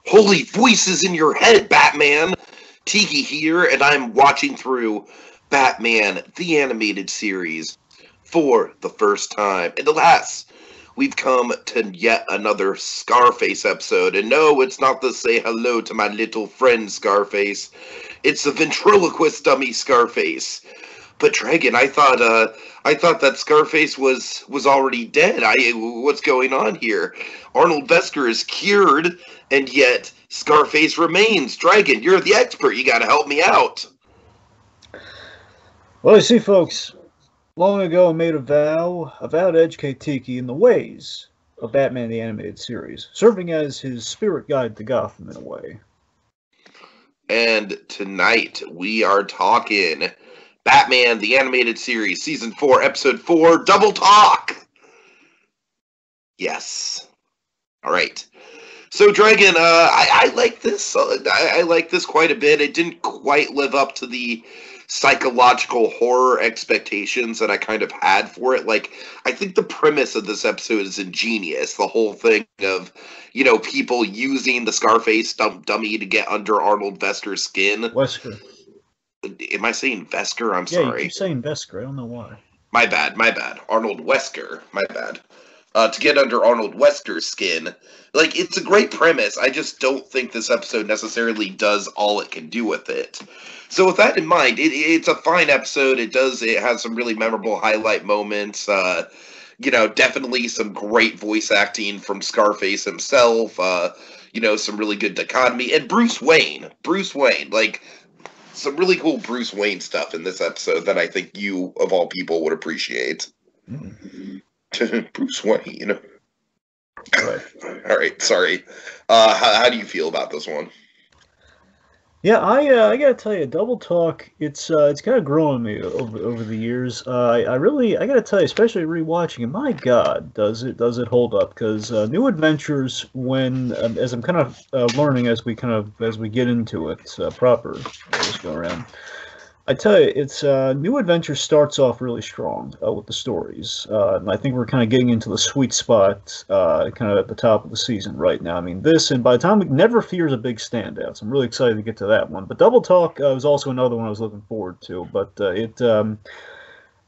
Holy voices in your head, Batman! Tiki here, and I'm watching through Batman, the animated series, for the first time. And alas, we've come to yet another Scarface episode. And no, it's not the say hello to my little friend Scarface. It's the ventriloquist dummy Scarface. But Dragon, I thought that Scarface was already dead. What's going on here? Arnold Vesker is cured, and yet Scarface remains. Dragon, you're the expert. You got to help me out. Well, you see, folks, long ago I made a vow to educate Tiki in the ways of Batman the Animated Series, serving as his spirit guide to Gotham in a way. And tonight we are talking Batman the Animated Series, Season 4, Episode 4, Double Talk! Yes. Alright. So, Dragon, I like this. I like this quite a bit. It didn't quite live up to the psychological horror expectations that I kind of had for it. Like, I think the premise of this episode is ingenious. The whole thing of, people using the Scarface dummy to get under Arnold Vesker's skin. Wesker. Am I saying Vesker? I'm sorry. Yeah, you keep saying Vesker. I don't know why. My bad. Arnold Wesker. My bad. To get under Arnold Wesker's skin. Like, it's a great premise. I just don't think this episode necessarily does all it can do with it. So with that in mind, it's a fine episode. It has some really memorable highlight moments. Definitely some great voice acting from Scarface himself. Some really good dichotomy. And Bruce Wayne, like, some really cool Bruce Wayne stuff in this episode that I think you, of all people, would appreciate. Bruce Wayne. All right, sorry. How do you feel about this one? Yeah, I gotta tell you, Double Talk, it's kind of growing me over the years. I gotta tell you, especially rewatching it, my God, does it hold up? Because New Adventures, as I'm kind of learning as we get into it proper, let's go around. I tell you, it's New Adventures starts off really strong with the stories, and I think we're kind of getting into the sweet spot, kind of at the top of the season right now. I mean, and by the time Never Fear's a big standout, so I'm really excited to get to that one. But Double Talk was also another one I was looking forward to. But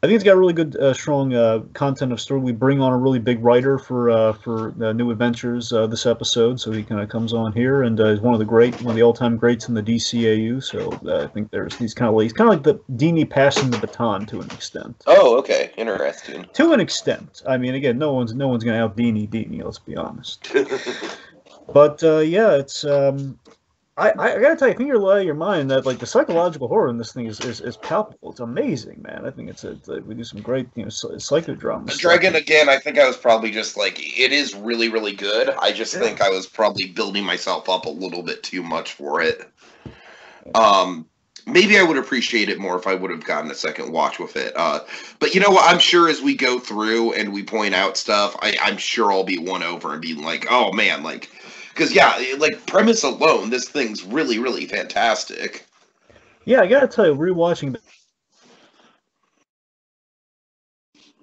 I think it's got really good, strong content of story. We bring on a really big writer for New Adventures this episode, so he kind of comes on here and is one of the all-time greats in the DCAU. So I think he's kind of like the Dini passing the baton to an extent. Oh, okay, interesting. To an extent, I mean, again, no one's going to out Dini. Let's be honest. But yeah, it's. I gotta tell you, I think you're out of your mind that, like, the psychological horror in this thing is palpable. It's amazing, man. I think we do some great, psychodrama. Dragon, again, I think I was probably just like, it is really, really good. I just think I was probably building myself up a little bit too much for it. Maybe I would appreciate it more if I would have gotten a second watch with it. But you know what? I'm sure as we go through and we point out stuff, I'm sure I'll be won over and being like, oh man, like. Because, yeah, like, premise alone, this thing's really, really fantastic. Yeah, I gotta tell you, rewatching...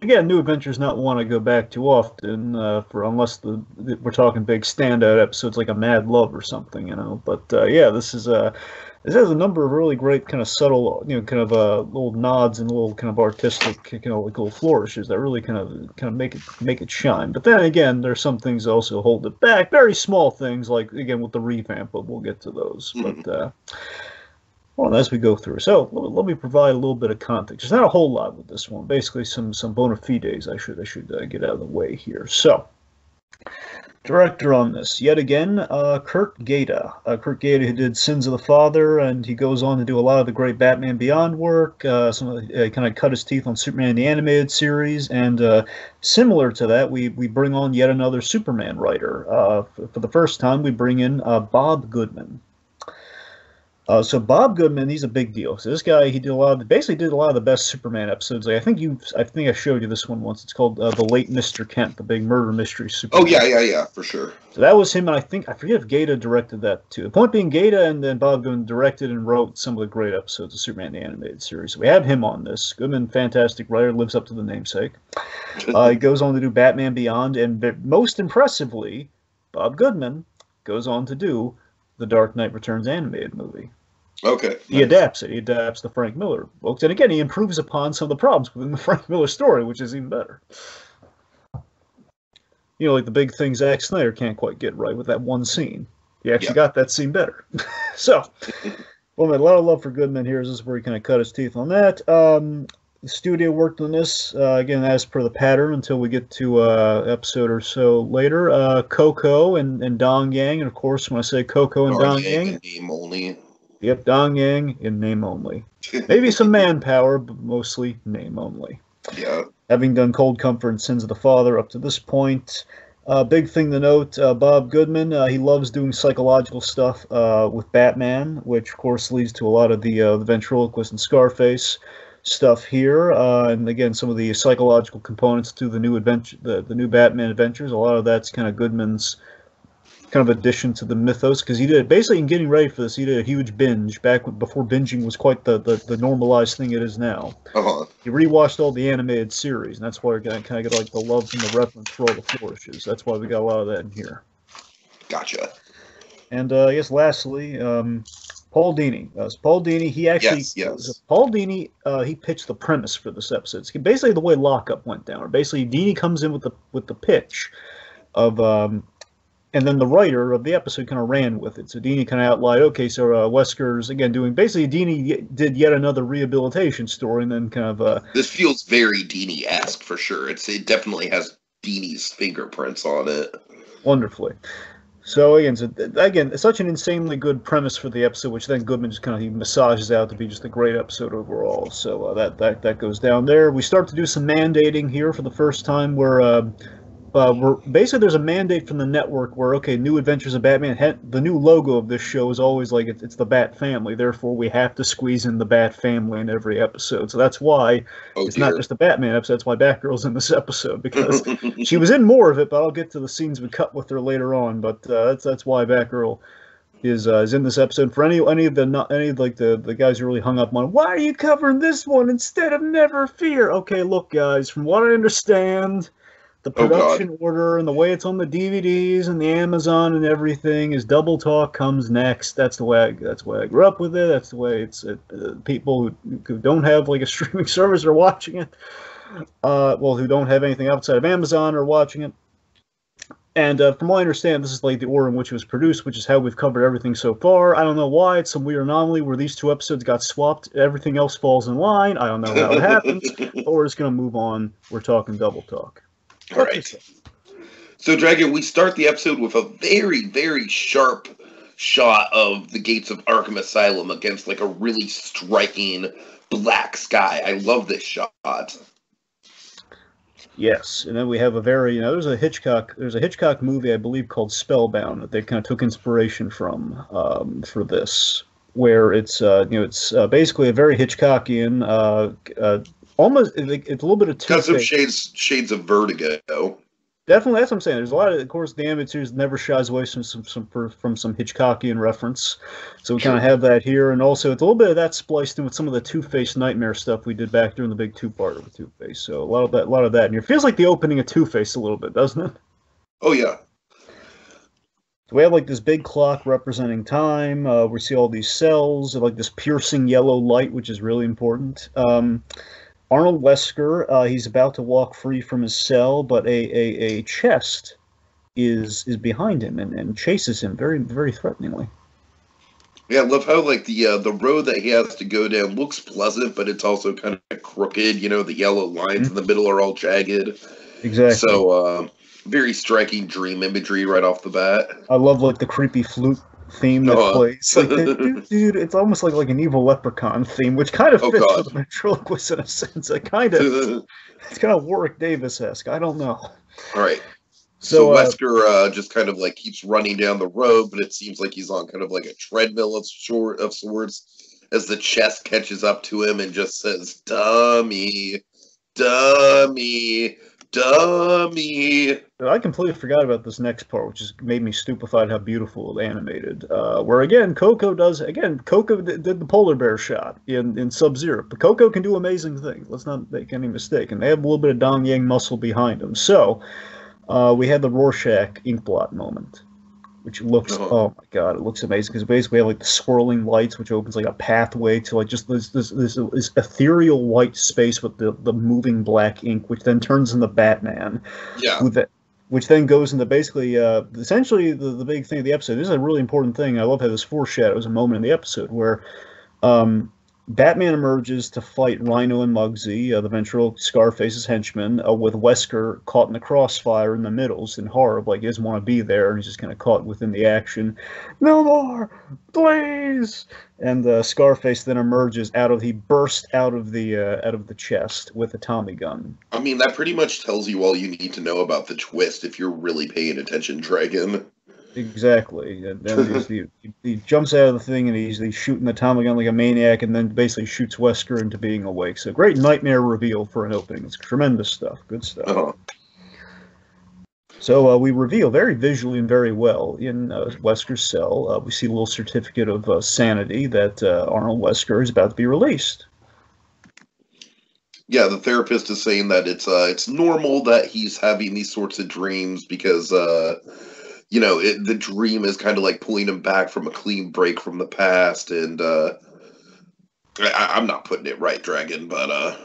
Again, New Adventures not one I go back too often, unless we're talking big standout episodes like a Mad Love or something, But, yeah, this has a number of really great kind of subtle, little nods and little kind of artistic, like little flourishes that really kind of make it shine. But then again, there's some things that also hold it back. Very small things, like, again, with the revamp, but we'll get to those. Mm-hmm. But, well, as we go through. So, let me provide a little bit of context. There's not a whole lot with this one. Basically, some bona fides I should get out of the way here. So, director on this, yet again, Kurt Gaeta. Kurt Gaeta, who did Sins of the Father, and he goes on to do a lot of the great Batman Beyond work. Kind of cut his teeth on Superman the Animated Series, and similar to that, we bring on yet another Superman writer. For the first time, we bring in Bob Goodman. So Bob Goodman, he's a big deal. So this guy, he did a lot of the best Superman episodes. Like, I think I showed you this one once. It's called The Late Mr. Kent, the big murder mystery Superman. Oh yeah, for sure. So that was him, and I forget if Gaeta directed that too. The point being, Gaeta and then Bob Goodman directed and wrote some of the great episodes of Superman the Animated Series. So we have him on this. Goodman, fantastic writer, lives up to the namesake. He goes on to do Batman Beyond, and most impressively, Bob Goodman goes on to do the Dark Knight Returns animated movie. Okay. He adapts it. He adapts the Frank Miller books. And again, he improves upon some of the problems within the Frank Miller story, which is even better. You know, like the big thing Zack Snyder can't quite get right with that one scene. He actually got that scene better. So, well, man, a lot of love for Goodman here. This is where he kind of cut his teeth on that. The studio worked on this, again, as per the pattern, until we get to episode or so later. Coco and Dong Yang. And, of course, when I say Coco and Dong Yang... in name only. Yep, Dong Yang in name only. Maybe some manpower, but mostly name only. Yeah. Having done Cold Comfort and Sins of the Father up to this point. Big thing to note, Bob Goodman, he loves doing psychological stuff with Batman, which, of course, leads to a lot of the ventriloquist and Scarface stuff here. And, again, some of the psychological components to the new adventure, the new Batman adventures. A lot of that's kind of Goodman's kind of addition to the mythos, because he did, basically in getting ready for this, he did a huge binge back before binging was quite the normalized thing it is now. He rewatched all the animated series, and that's why we kind of get like the love and the reference for all the flourishes. That's why we got a lot of that in here. Gotcha. And I guess lastly, Paul Dini. Paul Dini, he actually, Paul Dini, he pitched the premise for this episode. It's basically the way Lockup went down. Or basically, Dini comes in with the pitch of. And then the writer of the episode kind of ran with it. So Dini kind of outlined, okay, so Wesker's, again, doing... Basically, Dini did yet another rehabilitation story, and then kind of... This feels very Dini-esque, for sure. It definitely has Dini's fingerprints on it. Wonderfully. So, again, it's such an insanely good premise for the episode, which then Goodman just kind of... He massages out to be just a great episode overall. So that goes down there. We start to do some mandating here for the first time, where... basically there's a mandate from the network where, okay, New Adventures of Batman, the new logo of this show is always like it's the Bat Family, therefore we have to squeeze in the Bat Family in every episode. So that's why it's not just a Batman episode, that's why Batgirl's in this episode, because she was in more of it, but I'll get to the scenes we cut with her later on. But that's why Batgirl is in this episode. For any of the guys who really hung up on, why are you covering this one instead of Never Fear? Okay, look guys, from what I understand, the production order and the way it's on the DVDs and the Amazon and everything is Double Talk comes next. That's the way I grew up with it. That's the way people who don't have like a streaming service are watching it. Who don't have anything outside of Amazon are watching it. And from what I understand, this is like the order in which it was produced, which is how we've covered everything so far. I don't know why. It's some weird anomaly where these two episodes got swapped. Everything else falls in line. I don't know how it happens. But we're just going to move on. We're talking Double Talk. All right. So, Dragon, we start the episode with a very, very sharp shot of the gates of Arkham Asylum against like a really striking black sky. I love this shot. Yes, and then we have a very, there's a Hitchcock movie, I believe, called Spellbound that they kind of took inspiration from for this, where it's basically a very Hitchcockian, almost it's a little bit of got some shades of Vertigo. Definitely, that's what I'm saying. There's a lot of course, the animated series never shies away from some Hitchcockian reference, so we kind of have that here, and also it's a little bit of that spliced in with some of the Two-Face Nightmare stuff we did back during the big two-parter with Two-Face. So a lot of that, and it feels like the opening of Two-Face a little bit, doesn't it? Oh yeah. So we have like this big clock representing time. We see all these cells, like this piercing yellow light, which is really important. Arnold Wesker, he's about to walk free from his cell, but a chest is behind him and chases him very, very threateningly. Yeah, I love how like the road that he has to go down looks pleasant, but it's also kind of crooked. The yellow lines in the middle are all jagged. Exactly. So very striking dream imagery right off the bat. I love like the creepy flute theme that plays. Like, dude, it's almost like an evil leprechaun theme, which kind of fits with the ventriloquist in a sense. It's kind of Warwick Davis-esque. I don't know. All right. So Wesker just kind of like keeps running down the road, but it seems like he's on kind of like a treadmill of sorts as the chest catches up to him and just says, "Dummy, dummy, dummy." I completely forgot about this next part, which just made me stupefied how beautiful it animated. Where again, Coco did the polar bear shot in Sub-Zero, but Coco can do amazing things. Let's not make any mistake, and they have a little bit of Dong Yang muscle behind them. So we had the Rorschach inkblot moment, which looks, oh my god, it looks amazing because basically we have like the swirling lights, which opens like a pathway to like just this ethereal white space with the moving black ink, which then turns into Batman. Yeah. With that, which then goes into basically essentially the big thing of the episode. This is a really important thing. I love how this foreshadows a moment in the episode where Batman emerges to fight Rhino and Muggsy, the ventriloquist Scarface's henchman, with Wesker caught in the crossfire in the middles in horror, like he doesn't want to be there, and he's just kind of caught within the action. No more, please! And Scarface then emerges he bursts out of the chest with a Tommy gun. I mean, that pretty much tells you all you need to know about the twist if you're really paying attention, Dragon. Exactly. And then he jumps out of the thing and he's shooting the Tommy gun like a maniac and then basically shoots Wesker into being awake. So great nightmare reveal for an opening. It's tremendous stuff. Good stuff. Uh-huh. So we reveal very visually and very well in Wesker's cell. We see a little certificate of sanity that Arnold Wesker is about to be released. Yeah, the therapist is saying that it's normal that he's having these sorts of dreams because the dream is kind of like pulling him back from a clean break from the past, and I'm not putting it right, Dragon, but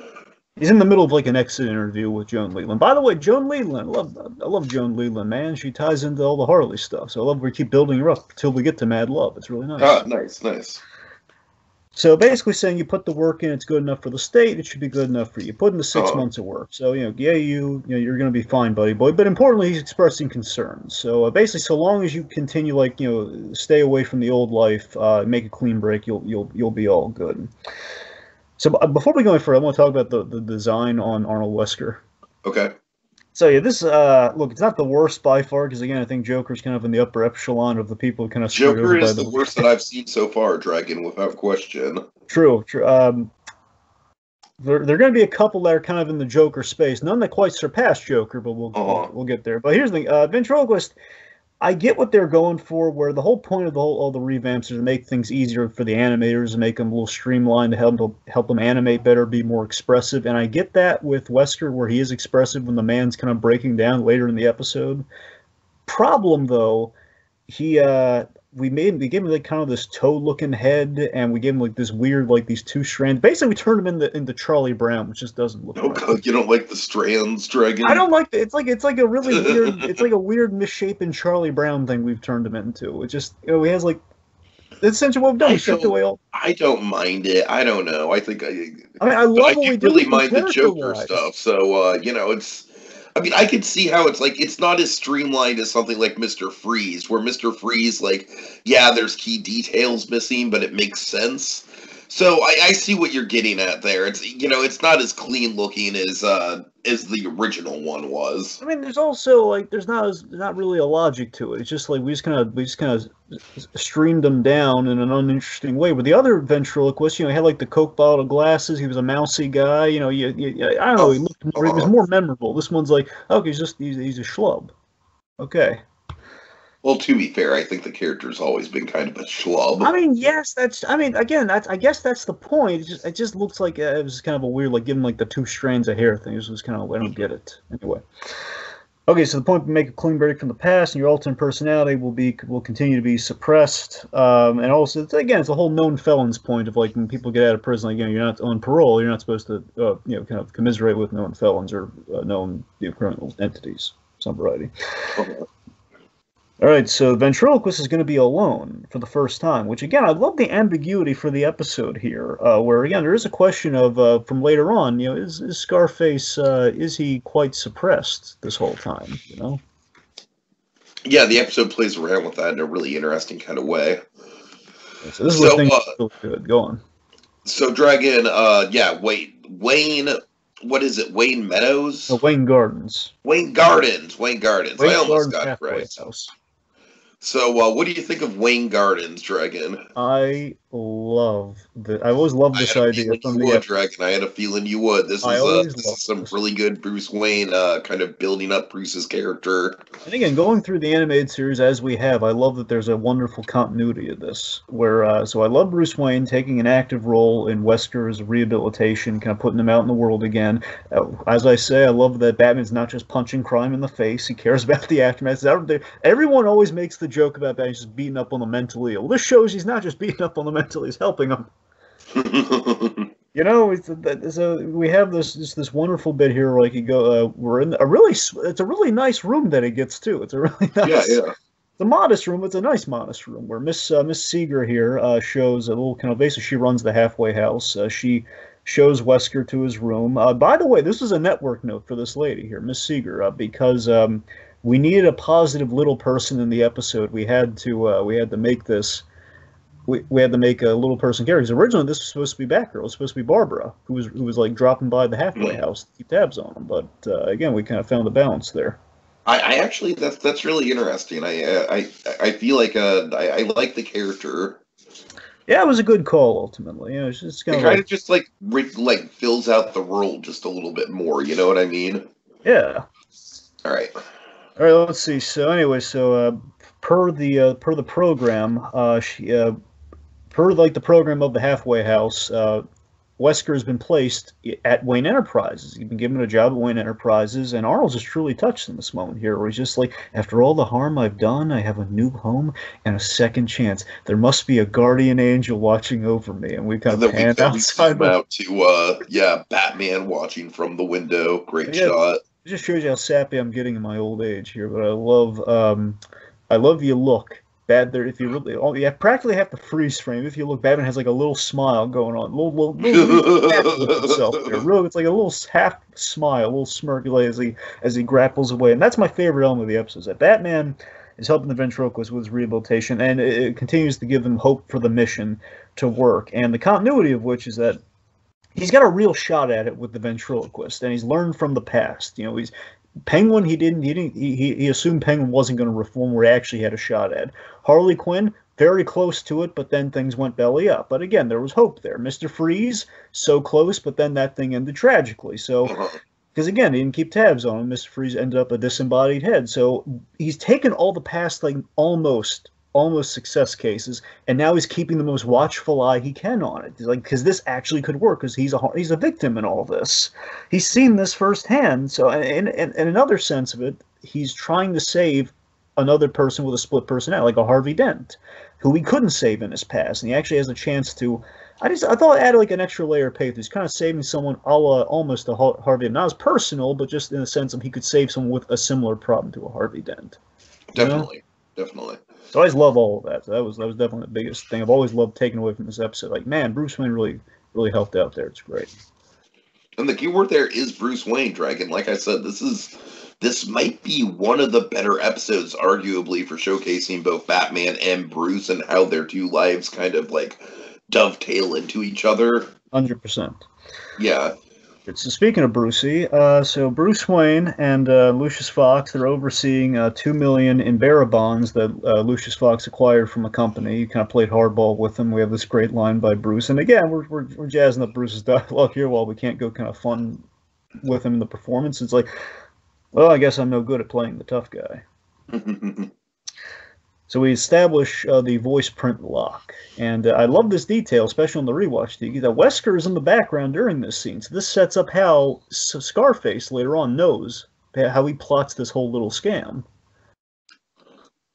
he's in the middle of like an exit interview with Joan Leland. By the way, Joan Leland, I love Joan Leland, man. She ties into all the Harley stuff, so I love we keep building her up until we get to Mad Love. It's really nice. Ah, nice. So basically saying you put the work in, it's good enough for the state, it should be good enough for you. Put in the 6 months of work. So, you're going to be fine, buddy boy. But importantly, he's expressing concerns. So basically, so long as you continue, stay away from the old life, make a clean break, you'll be all good. So before we go any further, I want to talk about the design on Arnold Wesker. Okay. So yeah, this look, it's not the worst by far because again, I think Joker's kind of in the upper echelon of the people who kind of Joker is the worst that I've seen so far, Dragon, without question. True. There are going to be a couple that are kind of in the Joker space. None that quite surpass Joker, but we'll get there. But here's the thing: ventriloquist. I get what they're going for, where the whole point of all the revamps is to make things easier for the animators and make them a little streamlined to help them animate better, be more expressive. And I get that with Wesker, where he is expressive when the man's kind of breaking down later in the episode. Problem though, we gave him like kind of this toe-looking head, and we gave him like this weird these two strands. Basically, we turned him into Charlie Brown, which just doesn't look. Oh right. God, you don't like the strands, Dragon? I don't like it. It's like a really weird. It's like a weird misshapen Charlie Brown thing we've turned him into. It just he has like. That's essentially what we've done. We stripped away all. I don't mind it. I don't know. I love what we do. Really mind the Joker stuff. So it's. I mean, I could see how it's not as streamlined as something like Mr. Freeze, where Mr. Freeze, there's key details missing, but it makes sense. So I see what you're getting at there. It's not as clean looking as the original one was. I mean, there's also there's not really a logic to it. It's just we just kind of streamed them down in an uninteresting way. But the other ventriloquist, he had the Coke bottle glasses. He was a mousy guy. I don't know. He looked more, he was more memorable. This one's okay, he's a schlub. Okay. Well, to be fair, I think the character's always been kind of a schlub. I mean, yes, I guess that's the point. It just looks like it was kind of a weird, give him the two strands of hair thing. It was kind of, I don't get it. Anyway. Okay, so the point, make a clean break from the past, and your alternate personality will continue to be suppressed. And also, it's a whole known felons point of when people get out of prison, you're not on parole, you're not supposed to, kind of commiserate with known felons or known criminal entities, some variety. Okay. All right, so ventriloquist is going to be alone for the first time, which, again, I love the ambiguity for the episode here, where, again, there is a question of, from later on, is Scarface, is he quite suppressed this whole time, Yeah, the episode plays around with that in a really interesting kind of way. So this is where things are really good. Go on. So, Dragon, Wayne... What is it? Wayne Meadows? Wayne Gardens. Wayne Gardens. I almost got it right. House. So, what do you think of Wayne Gardens, Dragon? I love I always loved I this had a idea feeling from you the would, episode. Dragon. I had a feeling you would. I always This is loved some this. really good Bruce Wayne kind of building up Bruce's character. And again, going through the animated series as we have, I love that there's a wonderful continuity of this. Where so I love Bruce Wayne taking an active role in Wesker's rehabilitation, kind of putting him out in the world again. As I say, I love that Batman's not just punching crime in the face; he cares about the aftermath. Everyone always makes the joke about Batman just beating up on the mentally ill. This shows he's not just beating up on the mentally; he's helping them. You know, we have this wonderful bit here. Like you go, we're in a really it's a really nice room that he gets to. It's a really nice, Yeah, yeah. it's a modest room. It's a nice modest room where Miss Seeger here shows a little kind of basically she runs the halfway house. She shows Wesker to his room. By the way, this is a network note for this lady here, Miss Seeger, because we needed a positive little person in the episode. We had to make this. We had to make a little person character. Because originally, this was supposed to be Batgirl. It was supposed to be Barbara, who was like dropping by the halfway house to keep tabs on him. But again, we kind of found the balance there. I actually that's really interesting. I feel like I like the character. Yeah, it was a good call ultimately. You know, it's just It kind of just like fills out the role just a little bit more. You know what I mean? yeah. All right. All right, let's see. So anyway, per the program, per like the program of the halfway house, Wesker has been placed at Wayne Enterprises. He's been given a job at Wayne Enterprises, and Arnold's just truly touched in this moment here, where he's just like, after all the harm I've done, I have a new home and a second chance. There must be a guardian angel watching over me, and we kind of pan outside out to Batman watching from the window. Great shot. It just shows you how sappy I'm getting in my old age here, but I love you look. Bad there if you really you practically have to freeze frame. If you look, Batman has like a little smile going on, little himself there. Really, it's like a little half smile, a little smirk as he grapples away. And that's my favorite element of the episode. Is that Batman is helping the ventriloquist with his rehabilitation, and it continues to give him hope for the mission to work. And the continuity of which is that he's got a real shot at it with the ventriloquist, and he's learned from the past. You know, he's Penguin. He assumed Penguin wasn't going to reform where he actually had a shot at. Harley Quinn, very close to it, but then things went belly up. But again, there was hope there. Mr. Freeze, so close, but then that thing ended tragically. So, because again, he didn't keep tabs on him. Mr. Freeze ended up a disembodied head. So he's taken all the past, like almost success cases, and now he's keeping the most watchful eye he can on it. He's like, because this actually could work, because he's a victim in all this. He's seen this firsthand. So, in another sense of it, he's trying to save another person with a split personality, like a Harvey Dent, who he couldn't save in his past, and he actually has a chance to. I thought it added like an extra layer of pathos. He's kind of saving someone almost a Harvey Dent, not as personal, but just in the sense of he could save someone with a similar problem to a Harvey Dent. Definitely. So I always love all of that. So that was definitely the biggest thing I've always loved taking away from this episode. Like, man, Bruce Wayne really helped out there. It's great. And the key word there is Bruce Wayne, Dragon. Like I said, this might be one of the better episodes, arguably, for showcasing both Batman and Bruce and how their two lives kind of like dovetail into each other. 100%. Yeah. So speaking of Brucey, so Bruce Wayne and Lucius Fox, they're overseeing $2 million in bearer bonds that Lucius Fox acquired from a company. He kind of played hardball with them. We have this great line by Bruce, and again, we're jazzing up Bruce's dialogue here while we can't go kind of fun with him in the performance. It's like, well, I guess I'm no good at playing the tough guy. So we establish the voice print lock. And I love this detail, especially on the rewatch, Tiki, that Wesker is in the background during this scene. So this sets up how Scarface later on knows how he plots this whole little scam.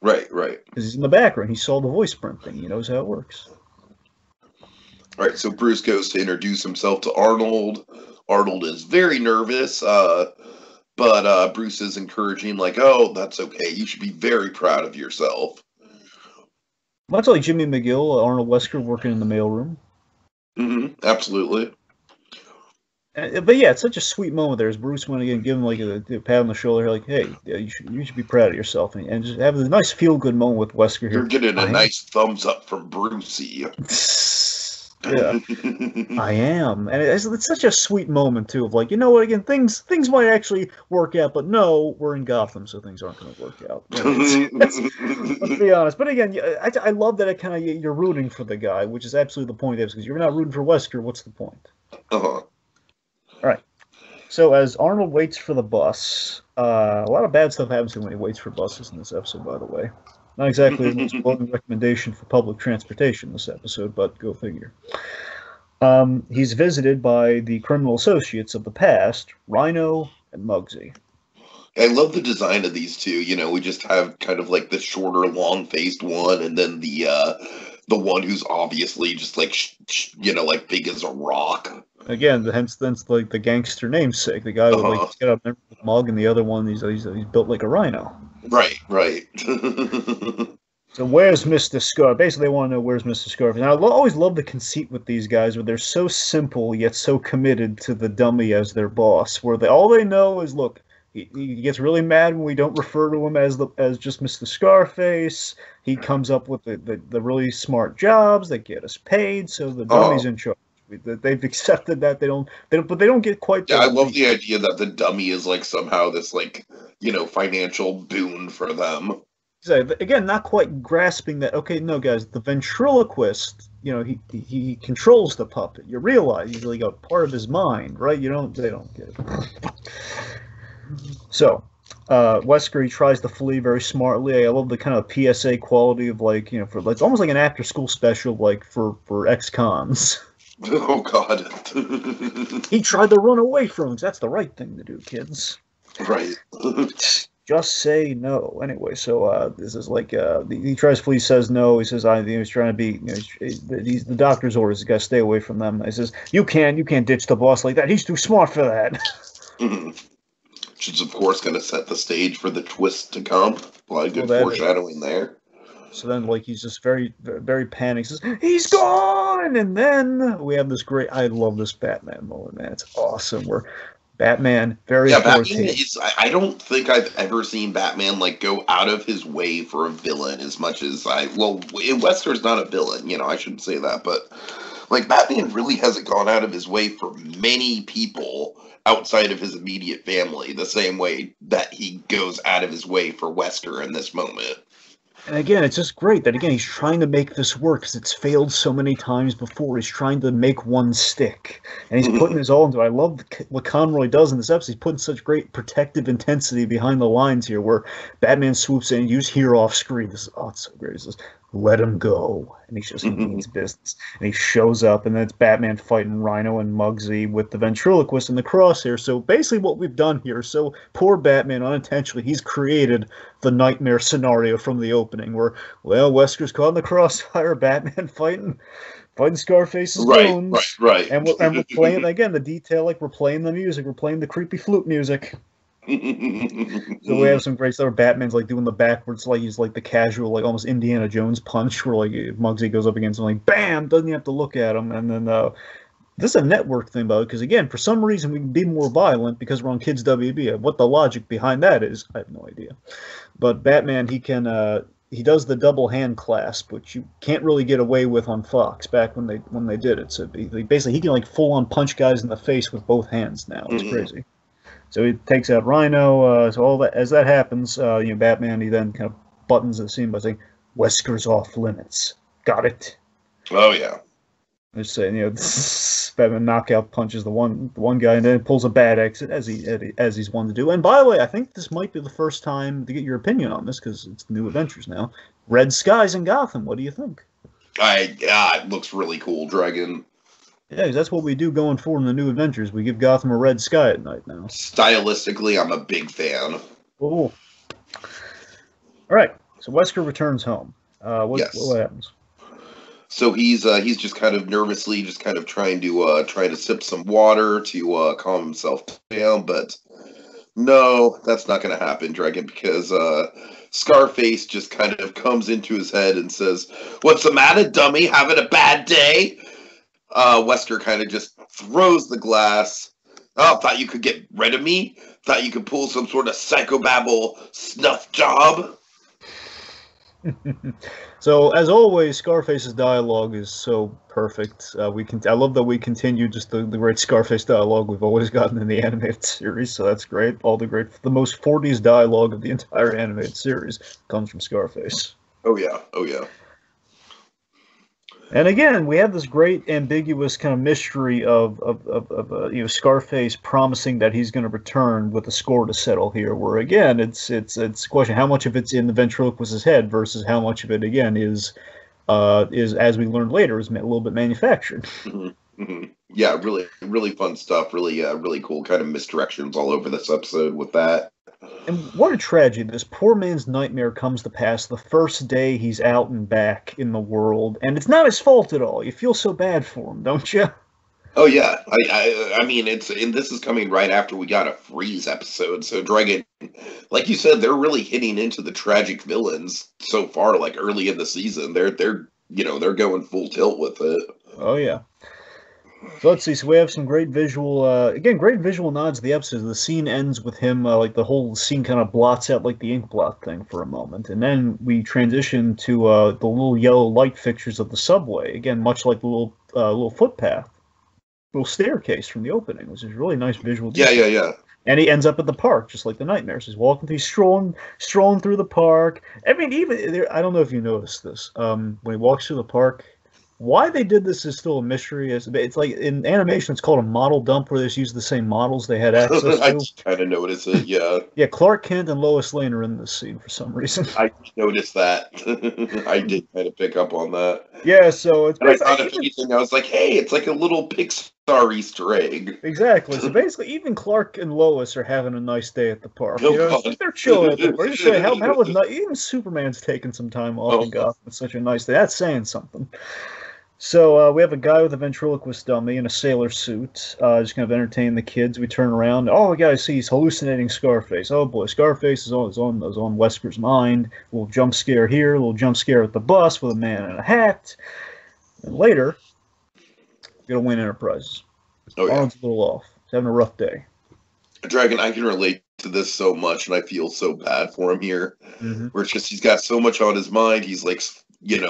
Right. Because he's in the background. He saw the voice print thing. He knows how it works. All right, so Bruce goes to introduce himself to Arnold. Arnold is very nervous, but Bruce is encouraging, like, oh, that's okay. You should be very proud of yourself. Much like Jimmy McGill, Arnold Wesker working in the mailroom. Absolutely. But yeah, it's such a sweet moment there as Bruce went again, give him like a pat on the shoulder, like, hey, you should be proud of yourself. And just have a nice feel-good moment with Wesker here. You're getting a nice thumbs up from Brucey. Yeah, I am, and it's such a sweet moment too. Of like, you know what? Again, things might actually work out, but no, we're in Gotham, so things aren't going to work out. Let's be honest. But again, I love that it kind of you're rooting for the guy, which is absolutely the point. Is because you're not rooting for Wesker. What's the point? Uh-huh. All right. So as Arnold waits for the bus, a lot of bad stuff happens to him when he waits for buses in this episode. By the way, not exactly the most glowing recommendation for public transportation this episode, but go figure. He's visited by the criminal associates of the past, Rhino and Muggsy. I love the design of these two. You know, we just have kind of like the shorter, long-faced one, and then the one who's obviously just like you know, like big as a rock. Again, hence like the gangster namesake, the guy with like he's got a mug, and the other one he's built like a rhino. Right, right. So where's Mr. Scarf? Basically, they want to know where's Mr. Scarf. And I always love the conceit with these guys, where they're so simple yet so committed to the dummy as their boss. Where all they know is, look, he gets really mad when we don't refer to him as just Mr. Scarface. He comes up with the really smart jobs that get us paid, so the dummy's in charge. They've accepted that but they don't get quite. Yeah, I love the idea that the dummy is like somehow this like, you know, financial boon for them. So, again, not quite grasping that. Okay, no, guys, the ventriloquist, you know, he controls the puppet. You realize he's like a part of his mind, right? They don't get it. So, Wesker, he tries to flee very smartly. I love the kind of PSA quality of like, you know, for it's almost like an after school special, like for ex-cons. Oh God. He tried to run away from him. That's the right thing to do, kids. Right. Just say no. Anyway, so this is like he tries to flee, says no. He says he's trying to be. He's the doctor's orders. He's got to stay away from them. He says you can't ditch the boss like that. He's too smart for that. Which is of course going to set the stage for the twist to come. A lot of good foreshadowing there. So then, like, he's just very, very panicked. Says, he's gone! And then we have this great... I love this Batman moment, man. It's awesome. Where Batman, very Batman is... I don't think I've ever seen Batman, like, go out of his way for a villain as much as Well, Wesker's not a villain, you know, I shouldn't say that, but, like, Batman really hasn't gone out of his way for many people outside of his immediate family, the same way that he goes out of his way for Wesker in this moment. And again, it's just great that, again, he's trying to make this work because it's failed so many times before. He's trying to make one stick. And he's putting his all into it. I love what Conroy does in this episode. He's putting such great protective intensity behind the lines here where Batman swoops in, you hear off screen. It's so great. He says, let him go. And he just means business. And he shows up, and then it's Batman fighting Rhino and Muggsy with the ventriloquist in the crosshair. So basically what we've done here, so poor Batman, unintentionally, he's created the nightmare scenario from the opening where, well, Wesker's caught in the crossfire, Batman fighting Scarface's bones. Right. And we're playing, again, the detail, like we're playing the music. We're playing the creepy flute music. So we have some great stuff. Batman's like doing the backwards, like he's like the casual, like almost Indiana Jones punch, where like Muggsy goes up against him, like bam, doesn't even have to look at him. And then this is a network thing, though, because again, for some reason we can be more violent because we're on Kids WB. What the logic behind that is, I have no idea. But Batman, he does the double hand clasp, which you can't really get away with on Fox back when they did it. So basically, he can like full on punch guys in the face with both hands now. It's crazy. So he takes out Rhino. So all that as that happens, Batman, he then kind of buttons the scene by saying, "Wesker's off limits." Got it? Oh yeah. They're saying, Batman knockout punches the one guy, and then pulls a bad exit as he's one to do. And by the way, I think this might be the first time to get your opinion on this because it's New Adventures now. Red skies in Gotham. What do you think? It looks really cool, Dragon. Yeah, because that's what we do going forward in the New Adventures. We give Gotham a red sky at night now. Stylistically, I'm a big fan. Oh. All right. So Wesker returns home. What happens? So he's just kind of nervously, just kind of trying to sip some water to calm himself down, but no, that's not going to happen, Dragon, because Scarface just kind of comes into his head and says, "What's the matter, dummy? Having a bad day?" Wesker kind of just throws the glass. "Oh, thought you could get rid of me? Thought you could pull some sort of psychobabble snuff job?" So as always, Scarface's dialogue is so perfect. I love that we continue just the great Scarface dialogue we've always gotten in the animated series. So that's great. The most 40s dialogue of the entire animated series comes from Scarface. Oh yeah, oh yeah. And again, we have this great ambiguous kind of mystery Scarface promising that he's going to return with a score to settle here. Where again, it's a question how much of it's in the ventriloquist's head versus how much of it again is as we learned later is a little bit manufactured. Mm-hmm. Mm-hmm. Yeah, really, really fun stuff. Really, really cool kind of misdirections all over this episode with that. And what a tragedy. This poor man's nightmare comes to pass the first day he's out and back in the world. And it's not his fault at all. You feel so bad for him, don't you? Oh yeah, I mean and this is coming right after we got a Freeze episode. So Dragon, like you said, they're really hitting into the tragic villains so far. Like early in the season, they're going full tilt with it. Oh, yeah. So let's see. So we have some great great visual nods to the episode. The scene ends with him, like the whole scene kind of blots out like the ink blot thing for a moment, and then we transition to the little yellow light fixtures of the subway. Again, much like the little footpath, little staircase from the opening, which is really nice visual detail. Yeah. And he ends up at the park, just like the Nightmares. He's strolling through the park. I mean, even there, I don't know if you noticed this. When he walks through the park, why they did this is still a mystery. It's like in animation, it's called a model dump, where they just use the same models they had access to. I kind of noticed it, yeah. Yeah, Clark Kent and Lois Lane are in this scene for some reason. I noticed that. I did kind of pick up on that. Yeah, so it's and I thought if anything, I was like, hey, it's like a little Pixar Easter egg. Exactly. So basically, even Clark and Lois are having a nice day at the park. They're chilling at the park. Just say, how was even Superman's taking some time off in Gotham? It's such a nice day. That's saying something. So we have a guy with a ventriloquist dummy in a sailor suit, just kind of entertain the kids. We turn around. Oh, we got to see he's hallucinating Scarface. Oh boy, Scarface is on Wesker's mind. A little jump scare here, a little jump scare at the bus with a man in a hat. And later, we're gonna win Enterprises. Oh yeah, Arnold's a little off. He's having a rough day. Dragon, I can relate to this so much, and I feel so bad for him here. Mm-hmm. Where it's just he's got so much on his mind. He's like,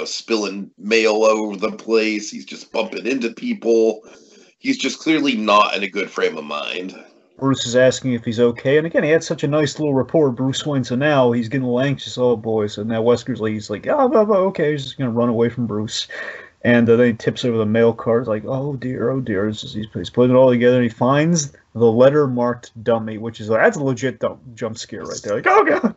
spilling mail all over the place. He's just bumping into people. He's just clearly not in a good frame of mind. Bruce is asking if he's okay. And again, he had such a nice little rapport with Bruce Wayne. So now he's getting a little anxious. Oh, boy. So now Wesker's like, oh, okay. He's just going to run away from Bruce. And then he tips over the mail card. Like, oh, dear. He's putting it all together. And he finds the letter marked dummy, which is that's a legit jump scare right there. Like, oh, God.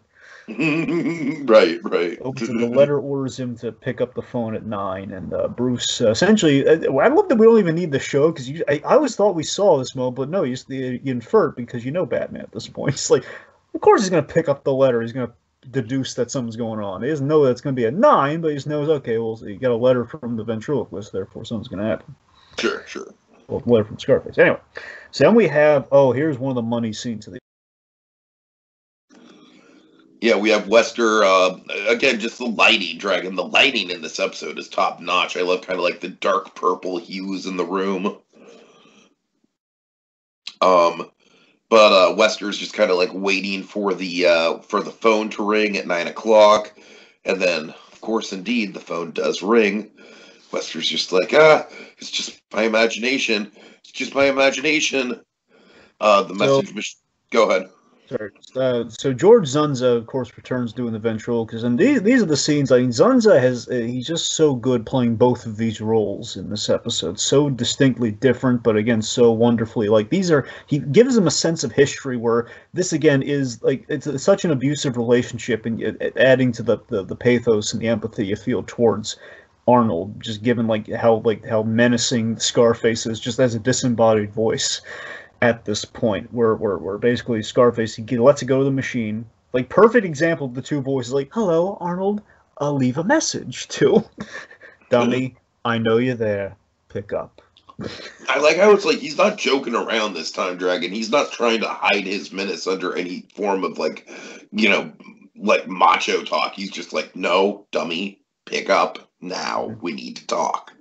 right. Opens the letter, orders him to pick up the phone at 9, and Bruce essentially. I love that we don't even need the show because I always thought we saw this moment, but no, you infer it because you know Batman at this point. It's like, of course he's going to pick up the letter. He's going to deduce that something's going on. He doesn't know that it's going to be at 9, but he just knows, okay, well, you got a letter from the ventriloquist, therefore something's going to happen. Sure. Well, letter from Scarface. Anyway, so then we have. Here's one of the money scenes of the. Yeah, we have Wesker, again, just the lighting, Dragon. The lighting in this episode is top notch. I love kind of like the dark purple hues in the room. But Wesker's just kind of like waiting for the phone to ring at 9 o'clock. And then, of course, indeed, the phone does ring. Wesker's just like, it's just my imagination. It's just my imagination. The message, go ahead. So George Zunza, of course, returns doing the ventriloquist, and these are the scenes. I mean, Zunza he's just so good playing both of these roles in this episode, so distinctly different, but again, so wonderfully he gives them a sense of history where this again is like it's such an abusive relationship, and adding to the pathos and the empathy you feel towards Arnold, just given how menacing Scarface is, just as a disembodied voice. At this point, where basically Scarface he lets it go to the machine. Like perfect example of the two voices. Like, hello, Arnold. I'll leave a message to dummy. I know you're there. Pick up. I like how it's like he's not joking around this time, Dragon. He's not trying to hide his menace under any form of like macho talk. He's just like, no, dummy, pick up now. We need to talk.